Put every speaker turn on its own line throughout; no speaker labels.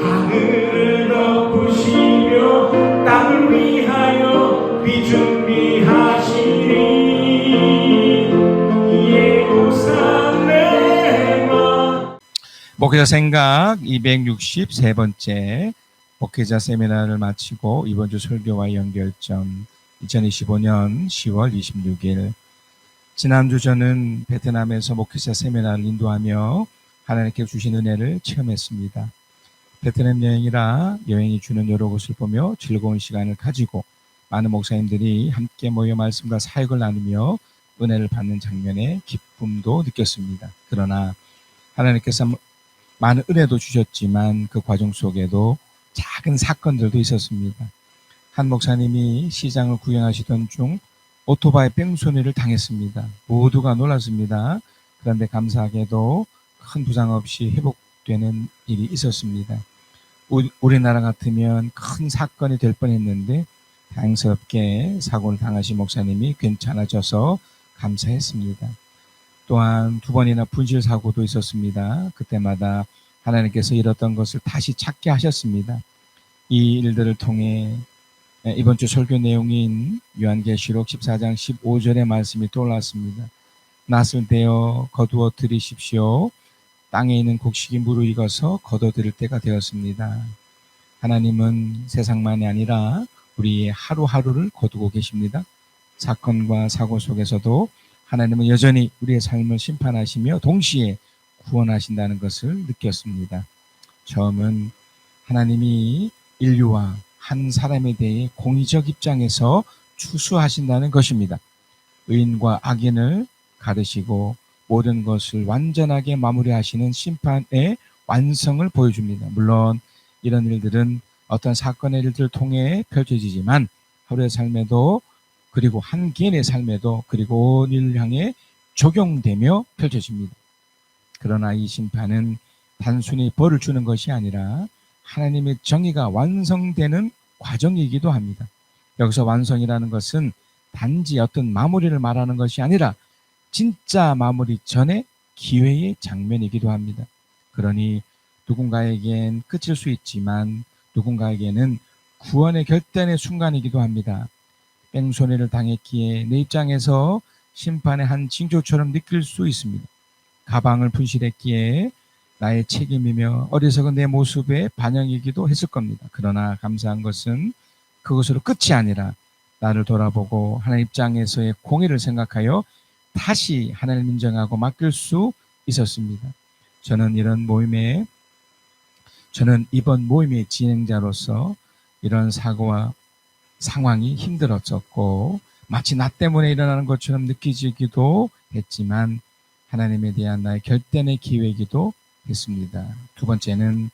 하늘을 덮으시며 땅을 위하여 비 준비하시니 예루살렘아.
목회자 생각 263번째 목회자 세미나를 마치고 이번 주 설교와 연결점 2025년 10월 26일 지난주 저는 베트남에서 목회자 세미나를 인도하며 하나님께 주신 은혜를 체험했습니다. 베트남 여행이라 여행이 주는 여러 곳을 보며 즐거운 시간을 가지고 많은 목사님들이 함께 모여 말씀과 사역을 나누며 은혜를 받는 장면에 기쁨도 느꼈습니다. 그러나 하나님께서 많은 은혜도 주셨지만 그 과정 속에도 작은 사건들도 있었습니다. 한 목사님이 시장을 구경하시던 중 오토바이 뺑소니를 당했습니다. 모두가 놀랐습니다. 그런데 감사하게도 큰 부상 없이 회복되는 일이 있었습니다. 우리나라 같으면 큰 사건이 될 뻔했는데 다행스럽게 사고를 당하신 목사님이 괜찮아져서 감사했습니다. 또한 2번이나 분실 사고도 있었습니다. 그때마다 하나님께서 잃었던 것을 다시 찾게 하셨습니다. 이 일들을 통해 이번 주 설교 내용인 요한계시록 14장 15절의 말씀이 떠올랐습니다. 낫을 대어 거두어 들이십시오. 땅에 있는 곡식이 무르익어서 거둬들일 때가 되었습니다. 하나님은 세상만이 아니라 우리의 하루하루를 거두고 계십니다. 사건과 사고 속에서도 하나님은 여전히 우리의 삶을 심판하시며 동시에 구원하신다는 것을 느꼈습니다. 처음은 하나님이 인류와 한 사람에 대해 공의적 입장에서 추수하신다는 것입니다. 의인과 악인을 가르시고 모든 것을 완전하게 마무리하시는 심판의 완성을 보여줍니다. 물론 이런 일들은 어떤 사건의 일들을 통해 펼쳐지지만 하루의 삶에도 그리고 한 개인의 삶에도 그리고 온 인류를 향해 적용되며 펼쳐집니다. 그러나 이 심판은 단순히 벌을 주는 것이 아니라 하나님의 정의가 완성되는 과정이기도 합니다. 여기서 완성이라는 것은 단지 어떤 마무리를 말하는 것이 아니라 진짜 마무리 전에 기회의 장면이기도 합니다. 그러니 누군가에겐 끝일 수 있지만 누군가에게는 구원의 결단의 순간이기도 합니다. 뺑소니를 당했기에 내 입장에서 심판의 한 징조처럼 느낄 수 있습니다. 가방을 분실했기에 나의 책임이며 어리석은 내 모습의 반영이기도 했을 겁니다. 그러나 감사한 것은 그것으로 끝이 아니라 나를 돌아보고 하나님 입장에서의 공의를 생각하여 다시 하나님을 인정하고 맡길 수 있었습니다. 저는 이번 모임의 진행자로서 이런 사고와 상황이 힘들었었고 마치 나 때문에 일어나는 것처럼 느끼지기도 했지만 하나님에 대한 나의 결단의 기회이기도 했습니다. 2번째는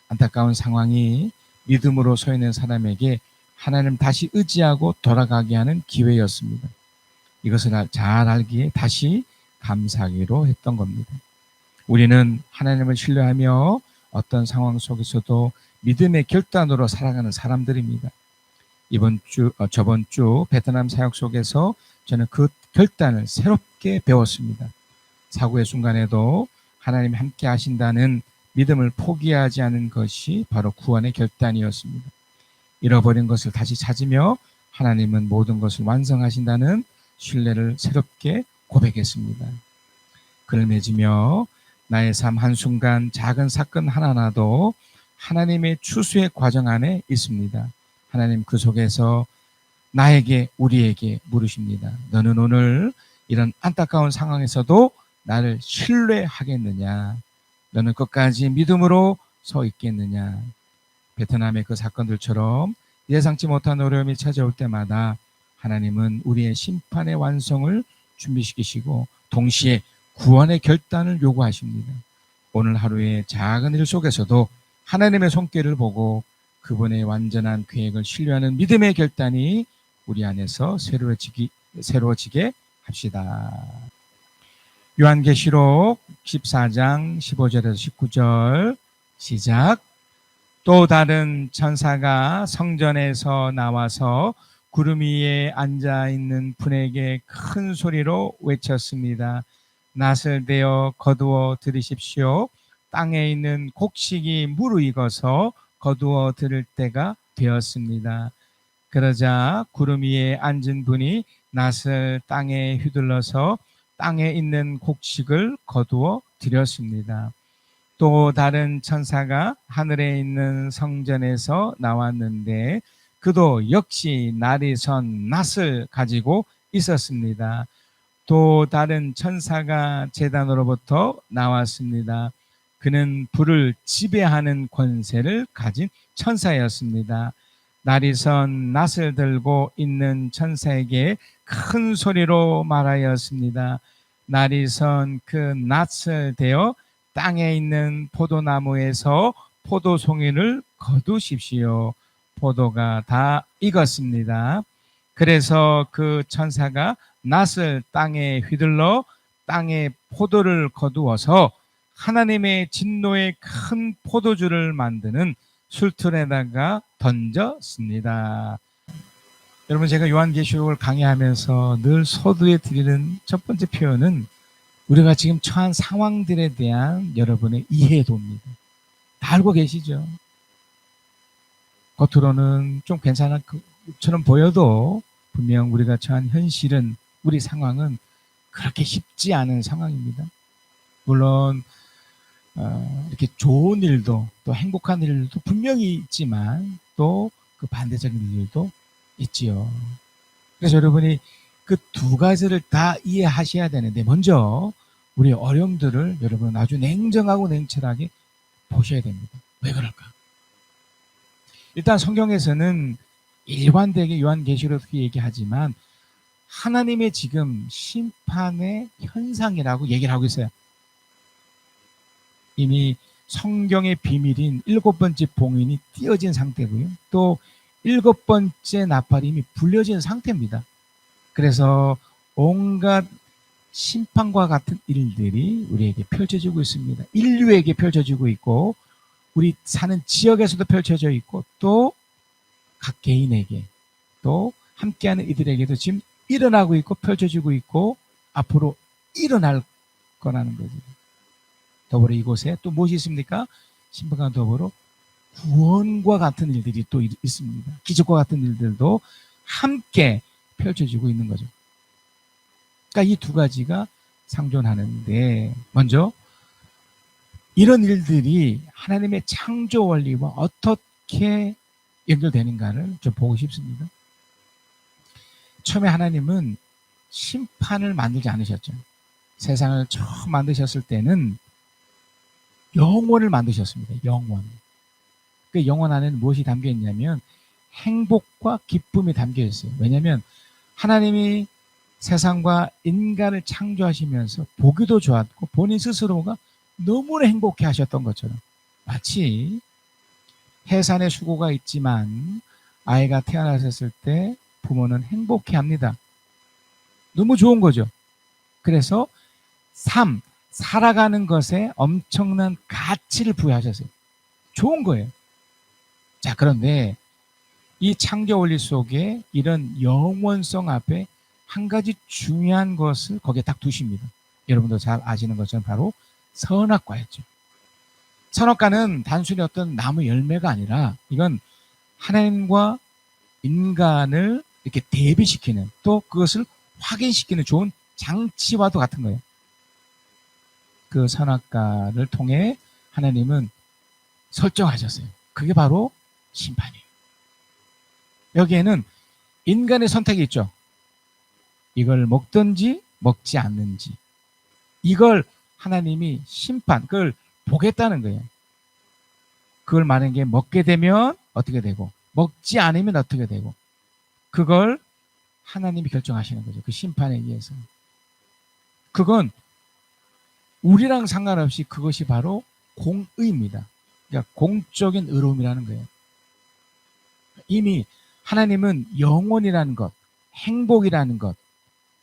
안타까운 상황이 믿음으로 서 있는 사람에게 하나님을 다시 의지하고 돌아가게 하는 기회였습니다. 이것을 잘 알기에 다시 감사하기로 했던 겁니다. 우리는 하나님을 신뢰하며 어떤 상황 속에서도 믿음의 결단으로 살아가는 사람들입니다. 저번 주 베트남 사역 속에서 저는 그 결단을 새롭게 배웠습니다. 사고의 순간에도 하나님이 함께 하신다는 믿음을 포기하지 않은 것이 바로 구원의 결단이었습니다. 잃어버린 것을 다시 찾으며 하나님은 모든 것을 완성하신다는 신뢰를 새롭게 고백했습니다. 그를 맺으며 나의 삶 한순간 작은 사건 하나하나도 하나님의 추수의 과정 안에 있습니다. 하나님 그 속에서 나에게 우리에게 물으십니다. 너는 오늘 이런 안타까운 상황에서도 나를 신뢰하겠느냐? 너는 끝까지 믿음으로 서 있겠느냐? 베트남의 그 사건들처럼 예상치 못한 어려움이 찾아올 때마다 하나님은 우리의 심판의 완성을 준비시키시고 동시에 구원의 결단을 요구하십니다. 오늘 하루의 작은 일 속에서도 하나님의 손길을 보고 그분의 완전한 계획을 신뢰하는 믿음의 결단이 우리 안에서 새로워지게 합시다. 요한계시록 14장 15절에서 19절 시작. 또 다른 천사가 성전에서 나와서 구름 위에 앉아있는 분에게 큰 소리로 외쳤습니다. 낫을 대어 거두어 들이십시오. 땅에 있는 곡식이 무르익어서 거두어 들을 때가 되었습니다. 그러자 구름 위에 앉은 분이 낫을 땅에 휘둘러서 땅에 있는 곡식을 거두어 드렸습니다. 또 다른 천사가 하늘에 있는 성전에서 나왔는데 그도 역시 날이 선 낫을 가지고 있었습니다. 또 다른 천사가 제단으로부터 나왔습니다. 그는 불을 지배하는 권세를 가진 천사였습니다. 날이 선 낫을 들고 있는 천사에게 큰 소리로 말하였습니다. 날이 선 그 낫을 대어 땅에 있는 포도나무에서 포도송이를 거두십시오. 포도가 다 익었습니다. 그래서 그 천사가 낫을 땅에 휘둘러 땅에 포도를 거두어서 하나님의 진노의 큰 포도주를 만드는 술틀에다가 던졌습니다. 여러분, 제가 요한계시록을 강의하면서 늘 소두에 드리는 첫 번째 표현은 우리가 지금 처한 상황들에 대한 여러분의 이해도입니다. 다 알고 계시죠? 겉으로는 좀 괜찮은 것처럼 보여도 분명 우리가 처한 현실은, 우리 상황은 그렇게 쉽지 않은 상황입니다. 물론 이렇게 좋은 일도, 또 행복한 일도 분명히 있지만 또 그 반대적인 일도 있지요. 그래서 여러분이 그 두 가지를 다 이해하셔야 되는데, 먼저 우리 어려움들을 여러분 아주 냉정하고 냉철하게 보셔야 됩니다. 왜 그럴까? 일단 성경에서는 일관되게 요한계시록에 얘기하지만 하나님의 지금 심판의 현상이라고 얘기를 하고 있어요. 이미 성경의 비밀인 7번째 봉인이 띄어진 상태고요. 또 7번째 나팔이 이미 불려진 상태입니다. 그래서 온갖 심판과 같은 일들이 우리에게 펼쳐지고 있습니다. 인류에게 펼쳐지고 있고, 우리 사는 지역에서도 펼쳐져 있고, 또 각 개인에게, 또 함께하는 이들에게도 지금 일어나고 있고 펼쳐지고 있고 앞으로 일어날 거라는 거죠. 더불어 이곳에 또 무엇이 있습니까? 심판과 더불어 구원과 같은 일들이 또 있습니다. 기적과 같은 일들도 함께 펼쳐지고 있는 거죠. 그러니까 이 두 가지가 상존하는데, 먼저 이런 일들이 하나님의 창조 원리와 어떻게 연결되는가를 좀 보고 싶습니다. 처음에 하나님은 심판을 만들지 않으셨죠. 세상을 처음 만드셨을 때는 영원을 만드셨습니다. 영원. 그 영원 안에는 무엇이 담겨 있냐면 행복과 기쁨이 담겨 있어요. 왜냐하면 하나님이 세상과 인간을 창조하시면서 보기도 좋았고 본인 스스로가 너무나 행복해 하셨던 것처럼, 마치 해산의 수고가 있지만 아이가 태어나셨을 때 부모는 행복해 합니다. 너무 좋은 거죠. 그래서 살아가는 것에 엄청난 가치를 부여하셨어요. 좋은 거예요. 자, 그런데 이 창조 원리 속에 이런 영원성 앞에 한 가지 중요한 것을 거기에 딱 두십니다. 여러분도 잘 아시는 것처럼 바로 선악과였죠. 선악과는 단순히 어떤 나무 열매가 아니라 이건 하나님과 인간을 이렇게 대비시키는, 또 그것을 확인시키는 좋은 장치와도 같은 거예요. 그 선악과를 통해 하나님은 설정하셨어요. 그게 바로 심판이에요. 여기에는 인간의 선택이 있죠. 이걸 먹든지 먹지 않는지. 이걸 하나님이 그걸 보겠다는 거예요. 그걸 만약에 먹게 되면 어떻게 되고, 먹지 않으면 어떻게 되고, 그걸 하나님이 결정하시는 거죠. 그 심판에 의해서. 그건 우리랑 상관없이 그것이 바로 공의입니다. 그러니까 공적인 의로움이라는 거예요. 이미 하나님은 영혼이라는 것, 행복이라는 것,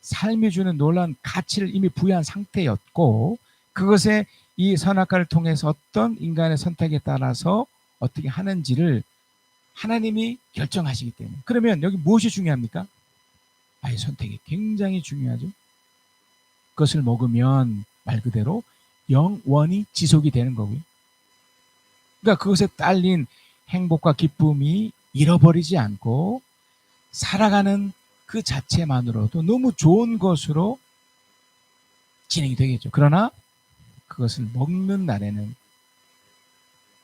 삶이 주는 놀라운 가치를 이미 부여한 상태였고, 그것에 이 선악과를 통해서 어떤 인간의 선택에 따라서 어떻게 하는지를 하나님이 결정하시기 때문에. 그러면 여기 무엇이 중요합니까? 아예 선택이 굉장히 중요하죠. 그것을 먹으면 말 그대로 영원히 지속이 되는 거고요. 그러니까 그것에 딸린 행복과 기쁨이 잃어버리지 않고 살아가는 그 자체만으로도 너무 좋은 것으로 진행이 되겠죠. 그러나 그것을 먹는 날에는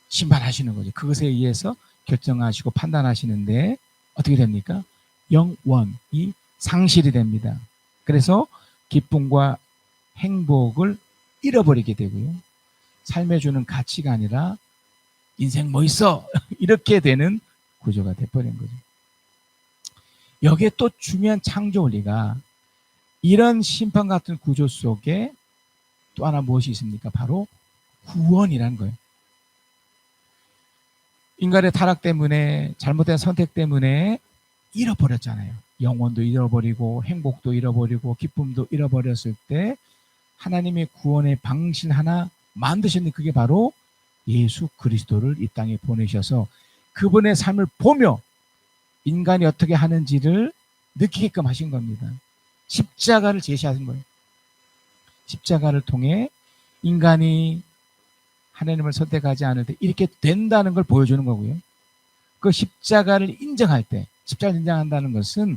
심판하시는 거죠. 그것에 의해서 결정하시고 판단하시는데 어떻게 됩니까? 영원히 상실이 됩니다. 그래서 기쁨과 행복을 잃어버리게 되고요. 삶에 주는 가치가 아니라 인생 뭐 있어? 이렇게 되는 구조가 돼버린 거죠. 여기에 또 중요한 창조 원리가 이런 심판 같은 구조 속에 또 하나 무엇이 있습니까? 바로 구원이라는 거예요. 인간의 타락 때문에 잘못된 선택 때문에 잃어버렸잖아요. 영혼도 잃어버리고 행복도 잃어버리고 기쁨도 잃어버렸을 때 하나님의 구원의 방식 하나 만드셨는데 그게 바로 예수 그리스도를 이 땅에 보내셔서 그분의 삶을 보며 인간이 어떻게 하는지를 느끼게끔 하신 겁니다. 십자가를 제시하신 거예요. 십자가를 통해 인간이 하나님을 선택하지 않을 때 이렇게 된다는 걸 보여주는 거고요. 그 십자가를 인정할 때, 십자가를 인정한다는 것은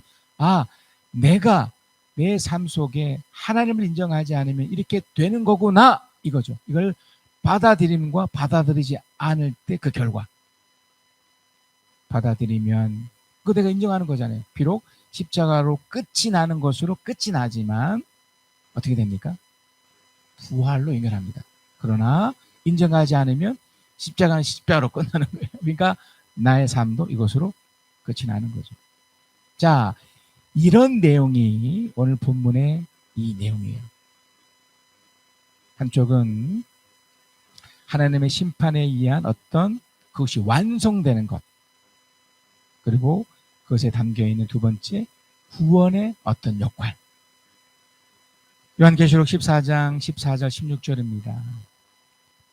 내가 내 삶 속에 하나님을 인정하지 않으면 이렇게 되는 거구나 이거죠. 이걸 받아들임과 받아들이지 않을 때 그 결과. 받아들이면 그거 내가 인정하는 거잖아요. 비록 십자가로 끝이 나는 것으로 끝이 나지만 어떻게 됩니까? 부활로 연결합니다. 그러나 인정하지 않으면 십자가는 십자가로 끝나는 거예요. 그러니까 나의 삶도 이것으로 끝이 나는 거죠. 자, 이런 내용이 오늘 본문의 이 내용이에요. 한쪽은 하나님의 심판에 의한 어떤 그것이 완성되는 것, 그리고 그것에 담겨있는 두 번째 구원의 어떤 역할. 요한계시록 14장 14절 16절입니다.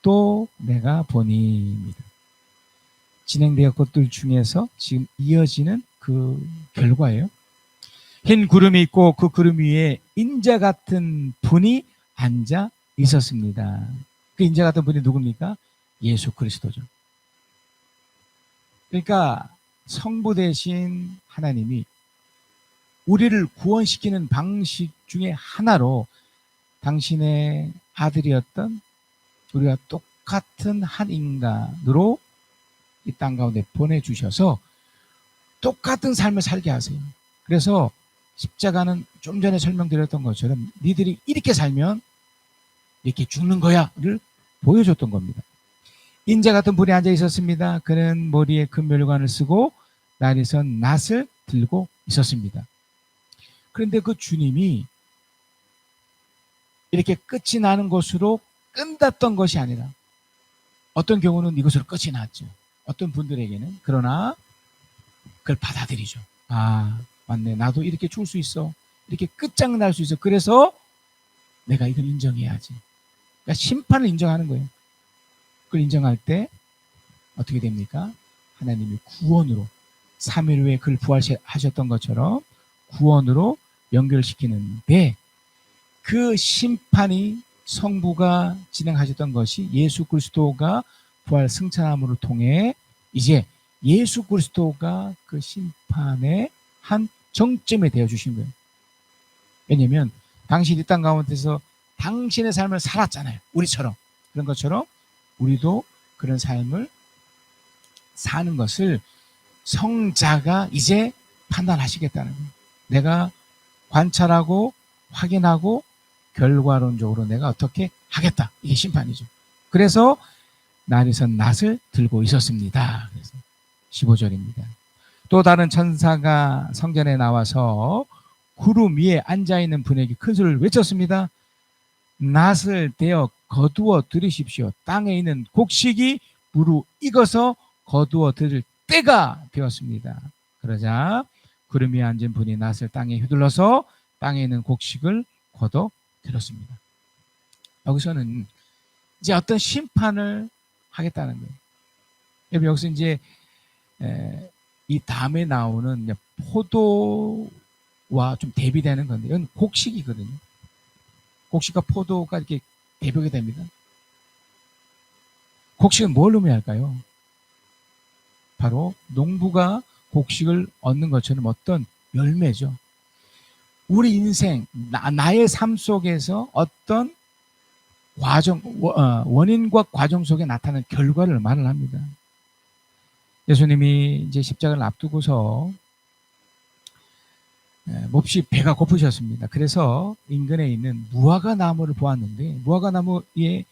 또 내가 보니입니다. 진행되었 것들 중에서 지금 이어지는 그 결과예요. 흰 구름이 있고 그 구름 위에 인자 같은 분이 앉아 있었습니다. 그 인자 같은 분이 누굽니까? 예수 그리스도죠. 그러니까 성부 되신 하나님이 우리를 구원시키는 방식 중에 하나로 당신의 아들이었던 우리가 똑같은 한 인간으로 이 땅 가운데 보내주셔서 똑같은 삶을 살게 하세요. 그래서 십자가는 좀 전에 설명드렸던 것처럼 니들이 이렇게 살면 이렇게 죽는 거야를 보여줬던 겁니다. 인자 같은 분이 앉아 있었습니다. 그는 머리에 금멸관을 쓰고 날이선 낫을 들고 있었습니다. 그런데 그 주님이 이렇게 끝이 나는 것으로 끝났던 것이 아니라 어떤 경우는 이것으로 끝이 났죠. 어떤 분들에게는. 그러나 그걸 받아들이죠. 맞네. 나도 이렇게 죽을 수 있어. 이렇게 끝장날 수 있어. 그래서 내가 이걸 인정해야지. 그러니까 심판을 인정하는 거예요. 그걸 인정할 때 어떻게 됩니까? 하나님이 구원으로 3일 후에 그를 부활하셨던 것처럼 구원으로 연결시키는데 그 심판이 성부가 진행하셨던 것이 예수 그리스도가 부활 승천함으로 통해 이제 예수 그리스도가 그 심판의 한 정점에 되어 주신 거예요. 왜냐하면 당신 이 땅 가운데서 당신의 삶을 살았잖아요. 우리처럼. 그런 것처럼 우리도 그런 삶을 사는 것을 성자가 이제 판단하시겠다는 거예요. 내가 관찰하고 확인하고 결과론적으로 내가 어떻게 하겠다. 이게 심판이죠. 그래서 날이선 낫을 들고 있었습니다. 그래서 15절입니다. 또 다른 천사가 성전에 나와서 구름 위에 앉아있는 분에게 큰 소리를 외쳤습니다. 낫을 떼어 거두어 들으십시오. 땅에 있는 곡식이 무르익어서 거두어 들을 때가 되었습니다. 그러자 구름 위에 앉은 분이 낫을 땅에 휘둘러서 땅에 있는 곡식을 거둬 들었습니다. 여기서는 이제 어떤 심판을 하겠다는 거예요. 여기서 이제 이 다음에 나오는 포도와 좀 대비되는 건데 이건 곡식이거든요. 곡식과 포도가 이렇게 대비가 됩니다. 곡식은 뭘 의미할까요? 바로 농부가 곡식을 얻는 것처럼 어떤 열매죠. 우리 인생, 나의 삶 속에서 어떤 원인과 과정 속에 나타나는 결과를 말을 합니다. 예수님이 이제 십자가를 앞두고서 몹시 배가 고프셨습니다. 그래서 인근에 있는 무화과 나무를 보았는데 무화과 나무의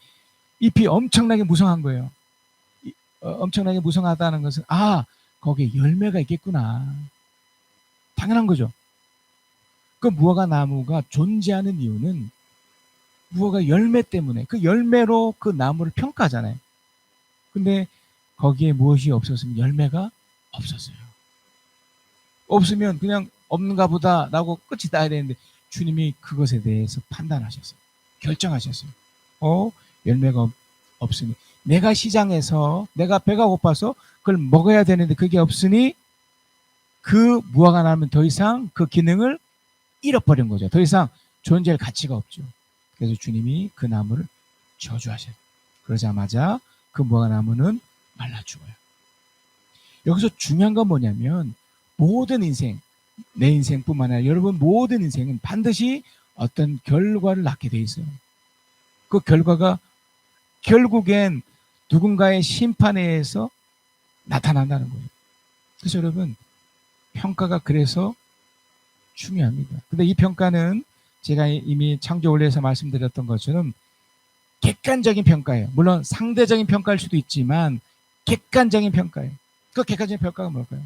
잎이 엄청나게 무성한 거예요. 엄청나게 무성하다는 것은 거기에 열매가 있겠구나. 당연한 거죠. 그 무화과 나무가 존재하는 이유는 무화과 열매 때문에 그 열매로 그 나무를 평가하잖아요. 근데 거기에 무엇이 없었으면 열매가 없었어요. 없으면 그냥 없는가 보다 라고 끝이 나야 되는데 주님이 그것에 대해서 판단하셨어요. 결정하셨어요. 열매가 없으니 내가 시장에서 내가 배가 고파서 그걸 먹어야 되는데 그게 없으니 그 무화과 나무는 더 이상 그 기능을 잃어버린 거죠. 더 이상 존재할 가치가 없죠. 그래서 주님이 그 나무를 저주하셔요. 그러자마자 그 무화과 나무는 말라 죽어요. 여기서 중요한 건 뭐냐면 모든 인생, 내 인생뿐만 아니라 여러분 모든 인생은 반드시 어떤 결과를 낳게 돼 있어요. 그 결과가 결국엔 누군가의 심판에 의해서 나타난다는 거예요. 그래서 여러분 평가가 그래서 중요합니다. 근데 이 평가는 제가 이미 창조 원리에서 말씀드렸던 것처럼 객관적인 평가예요. 물론 상대적인 평가일 수도 있지만 객관적인 평가예요. 그 객관적인 평가가 뭘까요?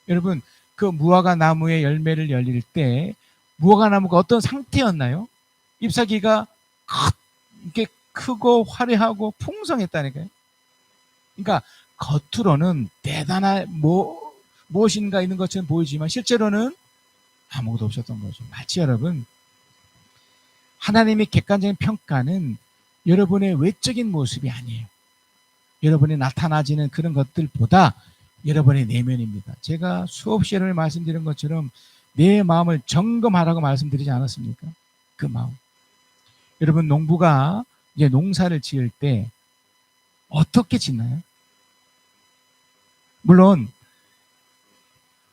여러분 그 무화과 나무의 열매를 열릴 때 무화과 나무가 어떤 상태였나요? 잎사귀가 이렇게 크고 화려하고 풍성했다니까요. 그러니까 겉으로는 대단한 무엇인가 있는 것처럼 보이지만 실제로는 아무것도 없었던 거죠. 마치 여러분 하나님의 객관적인 평가는 여러분의 외적인 모습이 아니에요. 여러분이 나타나지는 그런 것들보다 여러분의 내면입니다. 제가 수없이 여러분이 말씀드린 것처럼 내 마음을 점검하라고 말씀드리지 않았습니까? 그 마음. 여러분 농부가 이제 농사를 지을 때 어떻게 짓나요? 물론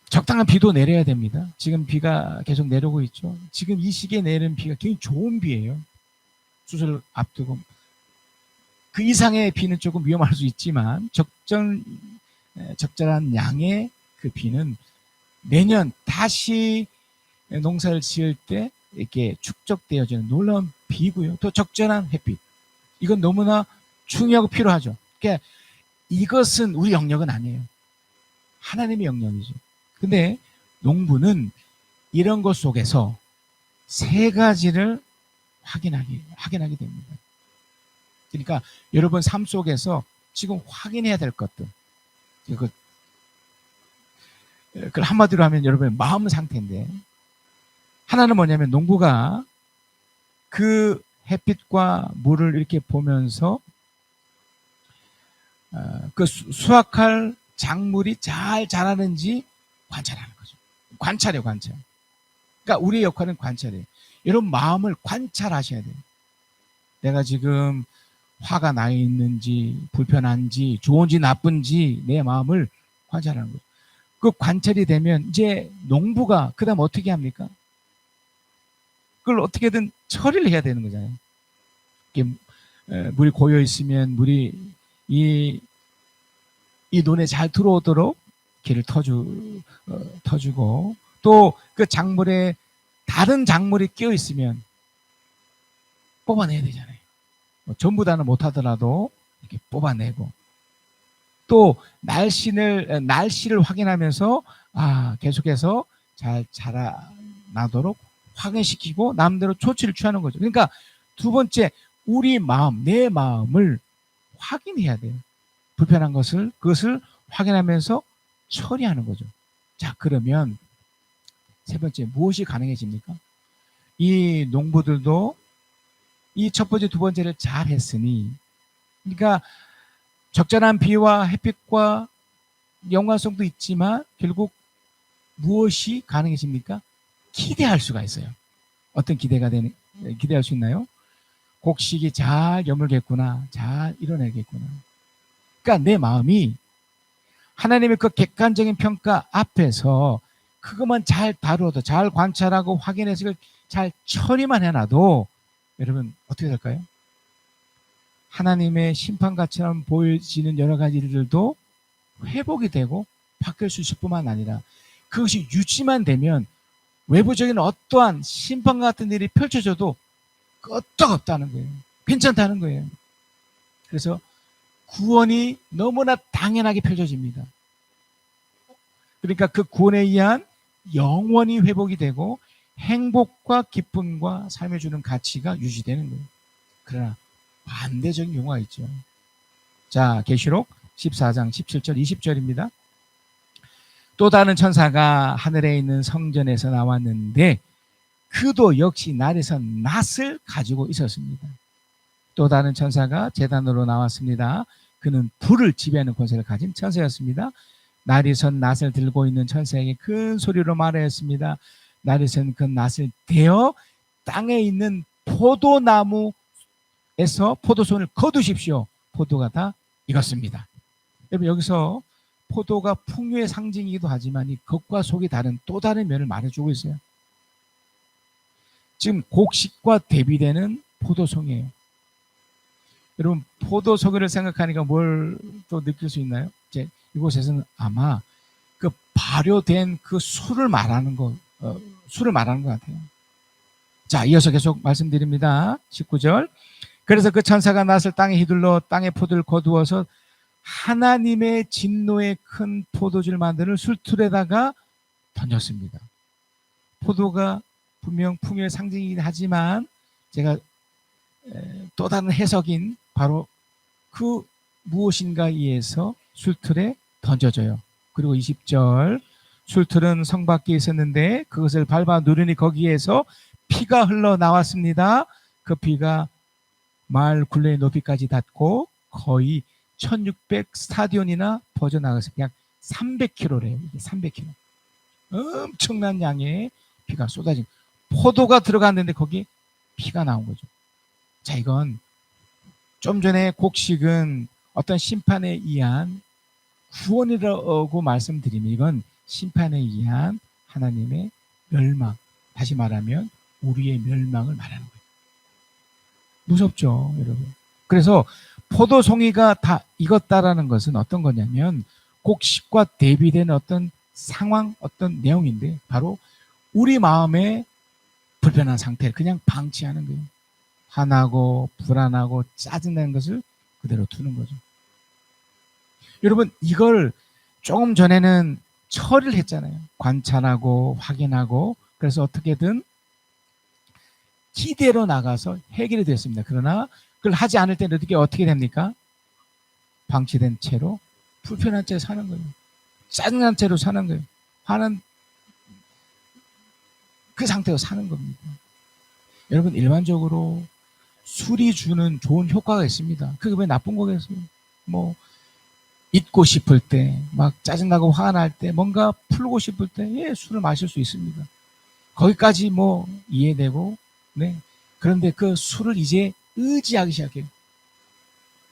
적당한 비도 내려야 됩니다. 지금 비가 계속 내려오고 있죠. 지금 이 시기에 내리는 비가 굉장히 좋은 비예요. 수술을 앞두고 그 이상의 비는 조금 위험할 수 있지만 적절한 양의 그 비는 내년 다시 농사를 지을 때 이렇게 축적되어지는 놀라운 비고요. 또 적절한 햇빛. 이건 너무나 중요하고 필요하죠. 그러니까 이것은 우리 영역은 아니에요. 하나님의 영역이죠. 근데 농부는 이런 것 속에서 세 가지를 확인하게 됩니다. 그러니까 여러분 삶 속에서 지금 확인해야 될 것들. 그걸 한마디로 하면 여러분의 마음 상태인데 하나는 뭐냐면 농부가 그 햇빛과 물을 이렇게 보면서 그 수확할 작물이 잘 자라는지 관찰하는 거죠. 관찰이에요, 관찰. 그러니까 우리의 역할은 관찰이에요. 여러분 마음을 관찰하셔야 돼요. 내가 지금 화가 나 있는지 불편한지 좋은지 나쁜지 내 마음을 관찰하는 거죠. 그 관찰이 되면 이제 농부가 그 다음 어떻게 합니까? 그걸 어떻게든 처리를 해야 되는 거잖아요. 물이 고여 있으면 물이 이 논에 잘 들어오도록 길을 터주고 또 그 작물에 다른 작물이 끼어 있으면 뽑아내야 되잖아요. 전부 다는 못하더라도 이렇게 뽑아내고 또 날씨를 확인하면서 계속해서 잘 자라나도록 확인시키고 남대로 조치를 취하는 거죠. 그러니까 두 번째 우리 마음, 내 마음을 확인해야 돼요. 불편한 그것을 확인하면서 처리하는 거죠. 자, 그러면 세 번째 무엇이 가능해집니까? 이 농부들도 이 첫 번째, 두 번째를 잘 했으니 그러니까 적절한 비와 햇빛과 연관성도 있지만 결국 무엇이 가능해집니까? 기대할 수가 있어요. 어떤 기대할 수 있나요? 곡식이 잘 여물겠구나, 잘 이뤄내겠구나. 그러니까 내 마음이 하나님의 그 객관적인 평가 앞에서 그것만 잘 다루어도, 잘 관찰하고 확인해서 잘 처리만 해놔도 여러분 어떻게 될까요? 하나님의 심판같이만 보여지는 여러 가지 일들도 회복이 되고 바뀔 수 있을 뿐만 아니라 그것이 유지만 되면 외부적인 어떠한 심판 같은 일이 펼쳐져도 끄떡없다는 거예요. 괜찮다는 거예요. 그래서 구원이 너무나 당연하게 펼쳐집니다. 그러니까 그 구원에 의한 영원히 회복이 되고 행복과 기쁨과 삶에 주는 가치가 유지되는 거예요. 그러나 반대적인 경우가 있죠. 자, 계시록 14장 17절 20절입니다. 또 다른 천사가 하늘에 있는 성전에서 나왔는데 그도 역시 날에서 낫을 가지고 있었습니다. 또 다른 천사가 제단으로 나왔습니다. 그는 불을 지배하는 권세를 가진 천사였습니다. 날이 선 낫을 들고 있는 천사에게 큰 소리로 말하였습니다. 날이 선 그 낫을 대어 땅에 있는 포도나무에서 포도송을 거두십시오. 포도가 다 익었습니다. 여러분, 여기서 포도가 풍요의 상징이기도 하지만 이 겉과 속이 다른 또 다른 면을 말해주고 있어요. 지금 곡식과 대비되는 포도송이에요. 여러분, 포도송이를 생각하니까 뭘 또 느낄 수 있나요? 이제 이곳에서는 아마 그 발효된 그 술을 말하는 것 같아요. 자, 이어서 계속 말씀드립니다. 19절. 그래서 그 천사가 낫을 땅에 휘둘러 땅의 포도를 거두어서 하나님의 진노의 큰 포도주를 만드는 술틀에다가 던졌습니다. 포도가 분명 풍요의 상징이긴 하지만 제가 또 다른 해석인 바로 그 무엇인가에 의해서 술틀에 던져져요. 그리고 20절. 술틀은 성 밖에 있었는데 그것을 밟아 누르니 거기에서 피가 흘러나왔습니다. 그 피가 마을 굴레의 높이까지 닿고 거의 1600 스타디온이나 퍼져나가서 약 300km래요. 이게 300km. 엄청난 양의 피가 쏟아진, 포도가 들어갔는데 거기 피가 나온 거죠. 자, 이건 좀 전에 곡식은 어떤 심판에 의한 구원이라고 말씀드리면 이건 심판에 의한 하나님의 멸망, 다시 말하면 우리의 멸망을 말하는 거예요. 무섭죠, 여러분. 그래서 포도송이가 다 익었다라는 것은 어떤 거냐면 곡식과 대비된 어떤 상황, 어떤 내용인데 바로 우리 마음의 불편한 상태를 그냥 방치하는 거예요. 화나고 불안하고 짜증나는 것을 그대로 두는 거죠. 여러분, 이걸 조금 전에는 처리를 했잖아요. 관찰하고 확인하고, 그래서 어떻게든 기대로 나가서 해결이 됐습니다. 그러나 그걸 하지 않을 때는 어떻게 됩니까? 방치된 채로, 불편한 채로 사는 거예요. 짜증난 채로 사는 거예요. 화는 그 상태로 사는 겁니다. 여러분, 일반적으로 술이 주는 좋은 효과가 있습니다. 그게 왜 나쁜 거겠어요? 뭐 잊고 싶을 때, 막 짜증나고 화가 날 때, 뭔가 풀고 싶을 때, 예, 술을 마실 수 있습니다. 거기까지 뭐 이해되고, 네. 그런데 그 술을 이제 의지하기 시작해요.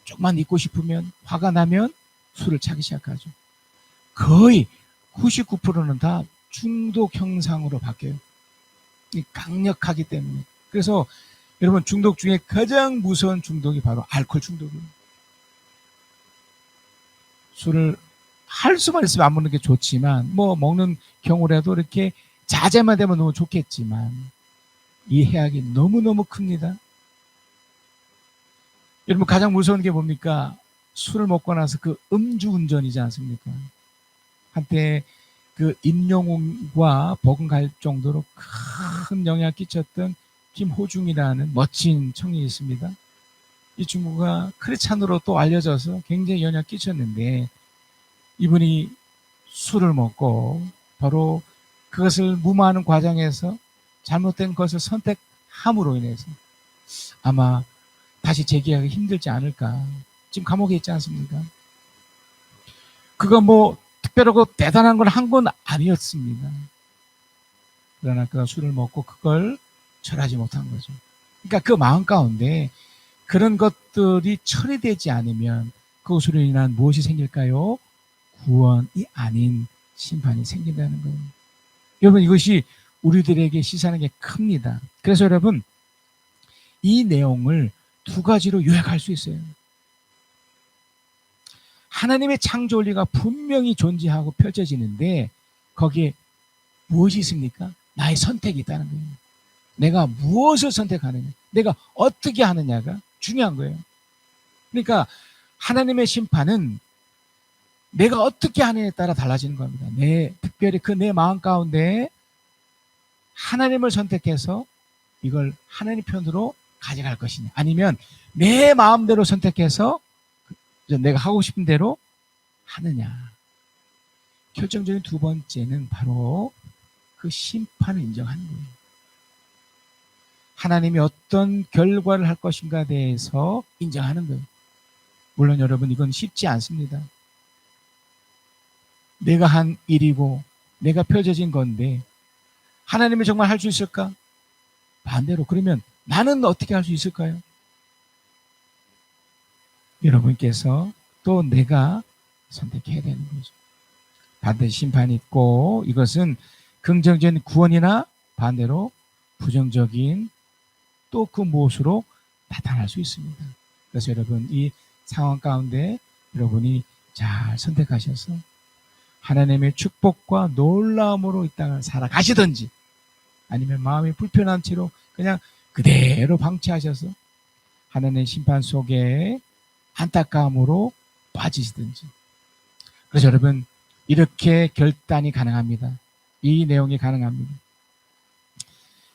조금만 잊고 싶으면, 화가 나면 술을 차기 시작하죠. 거의 99%는 다 중독 형상으로 바뀌어요. 강력하기 때문에. 그래서 여러분, 중독 중에 가장 무서운 중독이 바로 알코올 중독이에요. 술을 할 수만 있으면 안 먹는 게 좋지만, 뭐 먹는 경우라도 이렇게 자제만 되면 너무 좋겠지만 이 해악이 너무너무 큽니다. 여러분, 가장 무서운 게 뭡니까? 술을 먹고 나서 그 음주운전이지 않습니까? 한때 그 임영웅과 버금갈 정도로 큰 영향을 끼쳤던 김호중이라는 멋진 청년이 있습니다. 이 친구가 크리스찬으로 또 알려져서 굉장히 영향을 끼쳤는데 이분이 술을 먹고 바로 그것을 무마하는 과정에서 잘못된 것을 선택함으로 인해서 아마 다시 재기하기 힘들지 않을까. 지금 감옥에 있지 않습니까? 그거 뭐 특별하고 대단한 걸 한 건 아니었습니다. 그러나 그가 술을 먹고 그걸 절하지 못한 거죠. 그러니까 그 마음 가운데 그런 것들이 처리되지 않으면 그것으로 인한 무엇이 생길까요? 구원이 아닌 심판이 생긴다는 거예요. 여러분, 이것이 우리들에게 시사하는 게 큽니다. 그래서 여러분, 이 내용을 두 가지로 요약할 수 있어요. 하나님의 창조 원리가 분명히 존재하고 펼쳐지는데 거기에 무엇이 있습니까? 나의 선택이 있다는 거예요. 내가 무엇을 선택하느냐, 내가 어떻게 하느냐가 중요한 거예요. 그러니까 하나님의 심판은 내가 어떻게 하느냐에 따라 달라지는 겁니다. 특별히 그 내 마음 가운데 하나님을 선택해서 이걸 하나님 편으로 가져갈 것이냐, 아니면 내 마음대로 선택해서 내가 하고 싶은 대로 하느냐. 결정적인 두 번째는 바로 그 심판을 인정하는 거예요. 하나님이 어떤 결과를 할 것인가에 대해서 인정하는 거예요. 물론 여러분, 이건 쉽지 않습니다. 내가 한 일이고 내가 펼쳐진 건데 하나님이 정말 할 수 있을까? 반대로 그러면 나는 어떻게 할 수 있을까요? 여러분께서 또 내가 선택해야 되는 거죠. 반드시 심판이 있고 이것은 긍정적인 구원이나 반대로 부정적인 또 그 무엇으로 나타날 수 있습니다. 그래서 여러분, 이 상황 가운데 여러분이 잘 선택하셔서 하나님의 축복과 놀라움으로 이 땅을 살아가시든지 아니면 마음이 불편한 채로 그냥 그대로 방치하셔서 하나님의 심판 속에 안타까움으로 빠지시든지. 그래서 여러분, 이렇게 결단이 가능합니다. 이 내용이 가능합니다.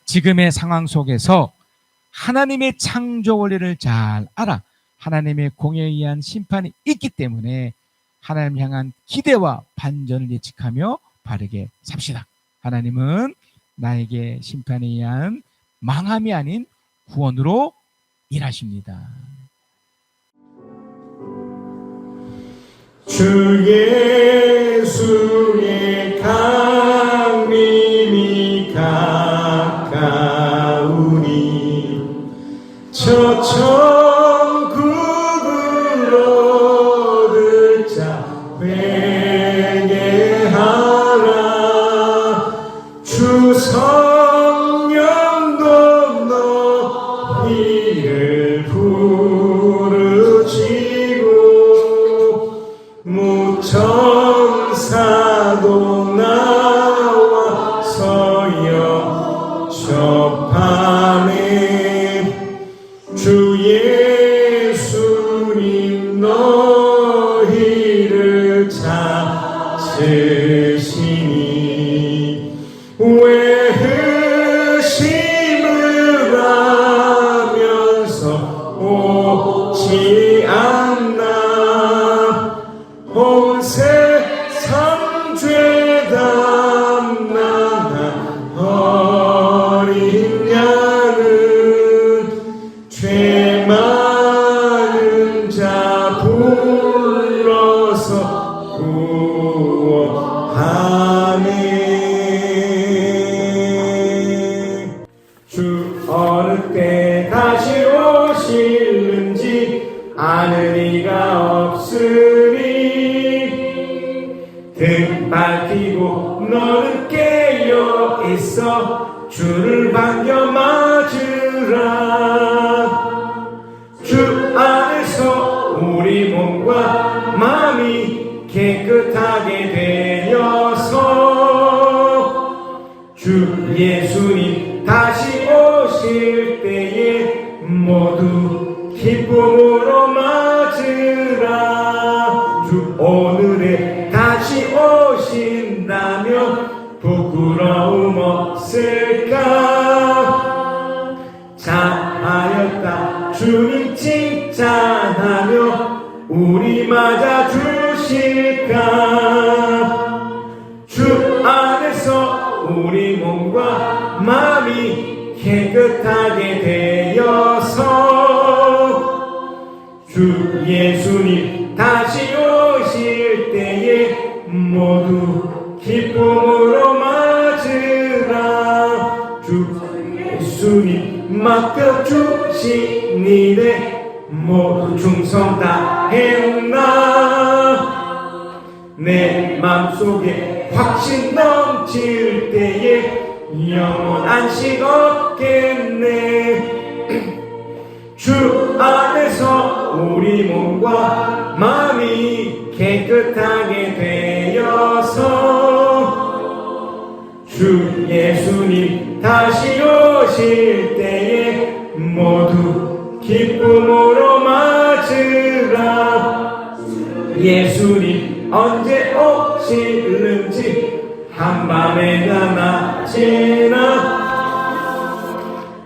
지금의 상황 속에서 하나님의 창조 원리를 잘 알아 하나님의 공에 의한 심판이 있기 때문에 하나님 향한 기대와 반전을 예측하며 바르게 삽시다. 하나님은 나에게 심판에 의한 망함이 아닌 구원으로 일하십니다.
주 예수의 강림이 가까우니 저 천국을 얻을 자 회개하라. 주 성령도 너희를 부르시고 무천사도 나와서 영접하네. 주 예수님 너희를 찾으시니 왜 의심을 하면서 오지 않나. 온 세상 죄 담당한 어린 양은 죄 많은 자 불러서 구원하네. 주 어느 때 다시 오실는지 아는 이가 없으니 등 밝히고 너는 깨어 있어 주를 반겨 맞으라. 주 안에서 우리 몸과 마음이 깨끗하게 되어서 주 예수님 다시 오실 때에 모두 기쁨으로 맞으라. 주 오늘에 다시 오신다면 부끄러움 없을까. 잘하였다 주님 칭찬하며 우리 맞아 주실까. 주 안에서 우리 몸과 마음이 깨끗하게 되어서 주 예수님 다시 오실 때에 모두 기쁨으로 맞으라. 주 예수님 맡겨주신 일에 모두 충성 다했나. 내 맘속에 확신 넘칠 때에 영원 안식 얻겠네. 주 안에서 우리 몸과 마음이 깨끗하게 되어서 주 예수님 다시 오실 때에 모두 기쁨으로 맞으라. 예수님 언제 오실는지 한밤에나 낮에나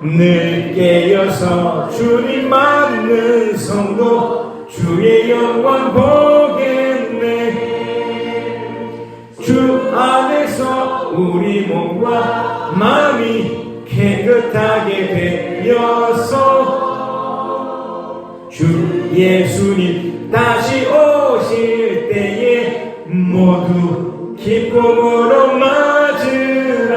늘 깨어서 주님 맞는 성도 주의 영광 보겠네. 주 안에서 우리 몸과 마음이 깨끗하게 되어서 주 예수님 다시 오실 때에 모두 기쁨으로 맞으라.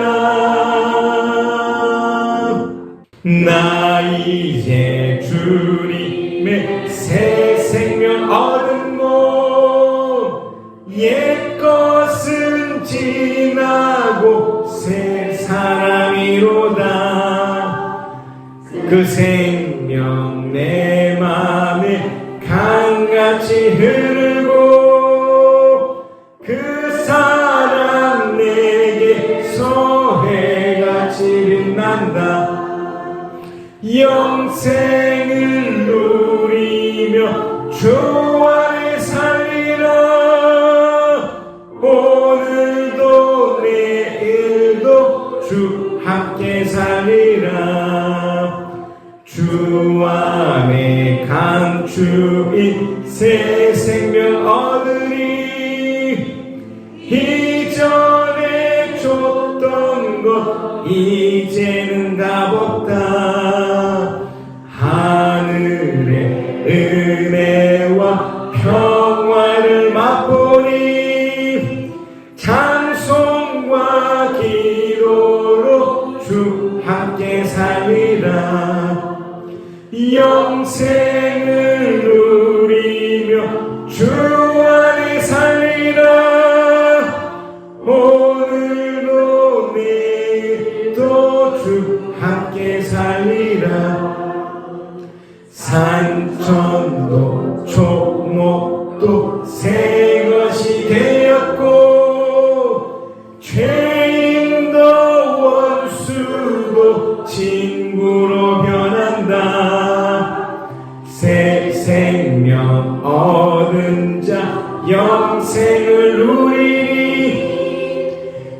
나 이제 주님의 새 생명 얻은고 옛것은 지나고 새 사람이로다. 그 생명 내 맘에 강같이 흐르고 그 사랑 내게서 해같이 빛난다. 영생을 누리며 주 안에 살리라. 오늘도 내일도 주 함께 살리라. 주 안에 감추인 새 생명 얻으리. 이전에 줬던 것 이제는 값없다. 하늘의 은혜와 평화를 맛보니 찬송과 기도로 주 함께 살리라. 영생을 누리며 주 안에 살리라. 오늘도 내일도 주 함께 살리라. 산천도 초목도 새 것이 되었고 죄인도 원수도 친구로 변한다. 새 생명 얻은 자 영생을 누리니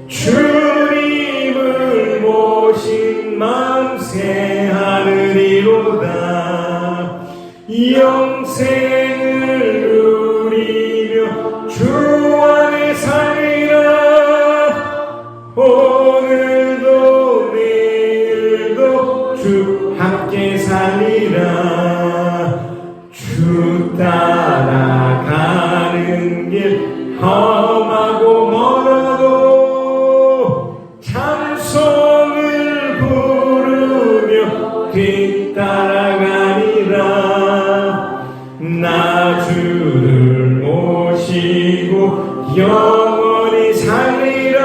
주님을 모신 마음 새 하늘이로다. 영생을 누리며 주 안에 살리라. 오늘도 내일도 주 함께 살리라. 주 따라가는 길 험하고 멀어도 찬송을 부르며 뒤따라가리라. 나 주를 모시고 영원히 살리라.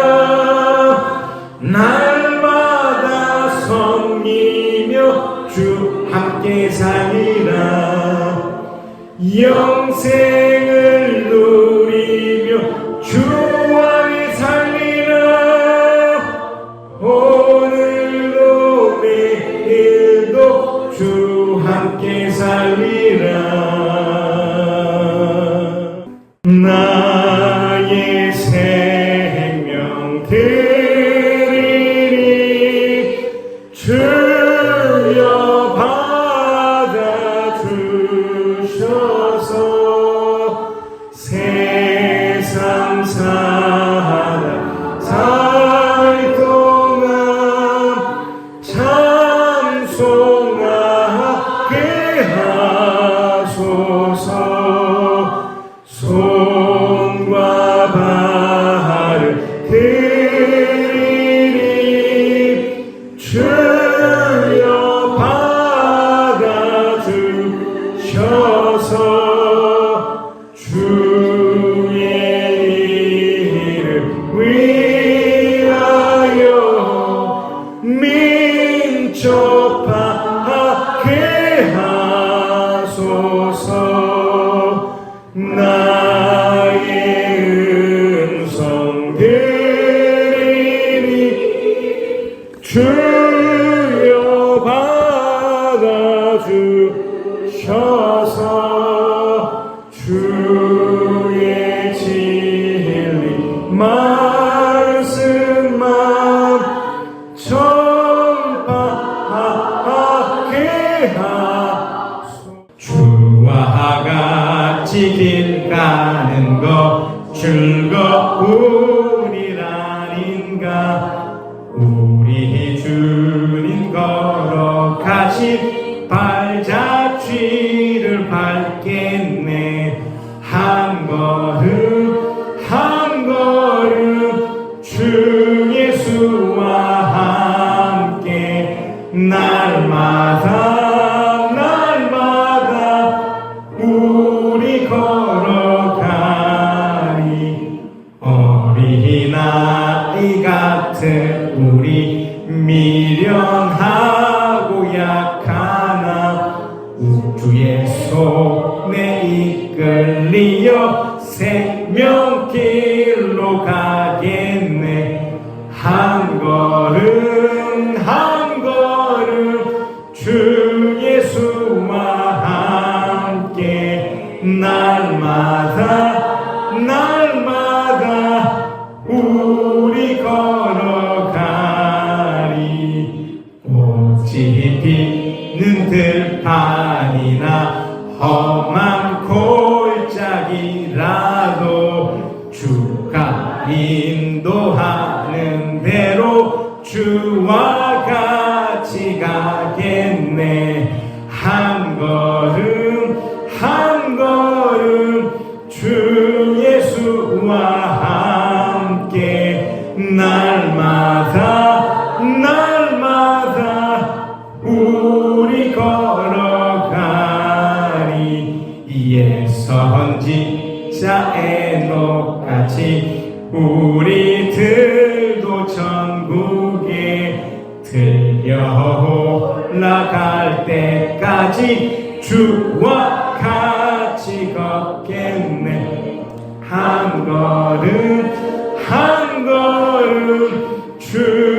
날마다 섬기며 주 함께 살리라. 영생을 누리며 주 안에 살리라. 오늘도 내일도 주 함께 살리라. 나의 생명 드리니 주여 받아주셔서 세상 사 주여 받아주셔서 주의 진리 말씀만 전파하게 하소서. 주와 같이 길 가는 것 즐거우리라닌가. 우리 주님 걸어가신 발자취를 밟겠네. 한 걸음 한 걸음 주 예수와 함께 날마다 우리 걸어가리. 어린아이 같은 우리 미련하고 약하나 우주의 손에 이끌리어 생명길로 가겠네. 한 걸음 한 걸음 주 예수와 함께 날마다 우리 걸어가리. 오직 비는 들판이나 험한 골짜기라도 주가 인도하는 대로 주와 같이 가겠네. 한 걸음 한 걸음 주 예수와 함께 날마다 우리 걸어가리. 이에 선지자 에녹같이 우리들도 천국에 들려 올라갈 때까지 주와 같이 걷겠네. 한 걸음 한 걸음 주